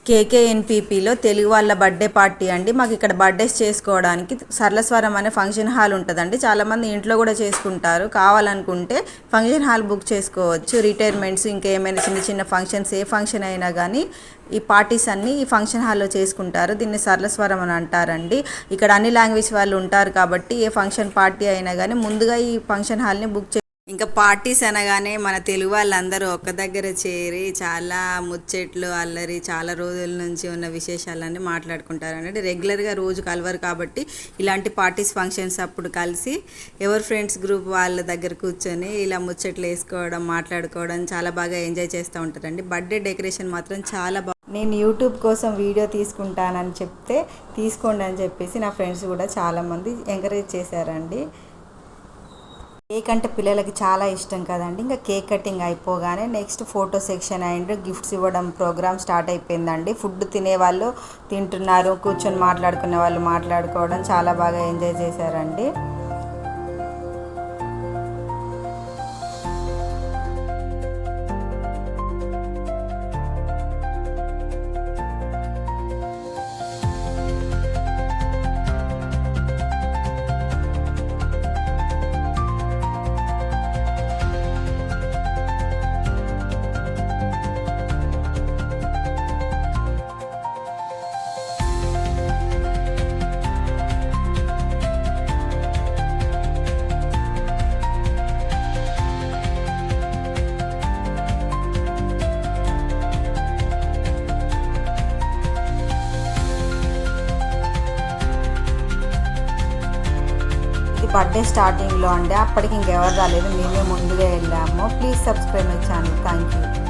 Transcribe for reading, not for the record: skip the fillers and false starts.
కేకేఎన్పీపీలో తెలుగు వాళ్ళ birthday party అండి. మాకు ఇక్కడ బర్త్డేస్ చేసుకోవడానికి సరళస్వరం అనే ఫంక్షన్ హాల్ ఉంటుందండి. చాలామంది ఇంట్లో కూడా చేసుకుంటారు. కావాలనుకుంటే ఫంక్షన్ హాల్ బుక్ చేసుకోవచ్చు. రిటైర్మెంట్స్ ఇంకా ఏమైనా చిన్న చిన్న ఫంక్షన్స్, ఏ ఫంక్షన్ అయినా కానీ ఈ పార్టీస్ అన్నీ ఈ ఫంక్షన్ హాల్లో చేసుకుంటారు. దీన్ని సరళస్వరం అని అంటారండి. ఇక్కడ అన్ని లాంగ్వేజ్ వాళ్ళు ఉంటారు కాబట్టి ఏ ఫంక్షన్ పార్టీ అయినా కానీ ముందుగా ఈ ఫంక్షన్ హాల్ని బుక్ ఇంకా పార్టీస్ అనగానే మన తెలుగు వాళ్ళందరూ ఒక్క దగ్గర చేరి చాలా ముచ్చట్లు అల్లరి చాలా రోజుల నుంచి ఉన్న విశేషాలన్నీ మాట్లాడుకుంటారు అన్నట్టు. రెగ్యులర్గా రోజు కలవరు కాబట్టి ఇలాంటి పార్టీస్ ఫంక్షన్స్ అప్పుడు కలిసి ఎవరి ఫ్రెండ్స్ గ్రూప్ వాళ్ళ దగ్గర కూర్చొని ఇలా ముచ్చట్లు వేసుకోవడం, మాట్లాడుకోవడం చాలా బాగా ఎంజాయ్ చేస్తూ ఉంటారండి. బర్త్డే డెకరేషన్ మాత్రం చాలా నేను యూట్యూబ్ కోసం వీడియో తీసుకుంటానని చెప్తే తీసుకోండి అని చెప్పేసి నా ఫ్రెండ్స్ కూడా చాలామంది ఎంకరేజ్ చేశారండి. కేక్ అంటే పిల్లలకి చాలా ఇష్టం కదండి. ఇంకా కేక్ కటింగ్ అయిపోగానే next photo section and gifts ఇవ్వడం ప్రోగ్రామ్ స్టార్ట్ అయిపోయిందండి. ఫుడ్ తినేవాళ్ళు తింటున్నారు, కూర్చొని మాట్లాడుకునే వాళ్ళు మాట్లాడుకోవడం చాలా బాగా ఎంజాయ్ చేశారండి. బర్త్డే స్టార్టింగ్లో అండి, అప్పటికి ఇంకెవరు రాలేదు, మేమే ముందుగా వెళ్ళాము. Please subscribe my channel. Thank you.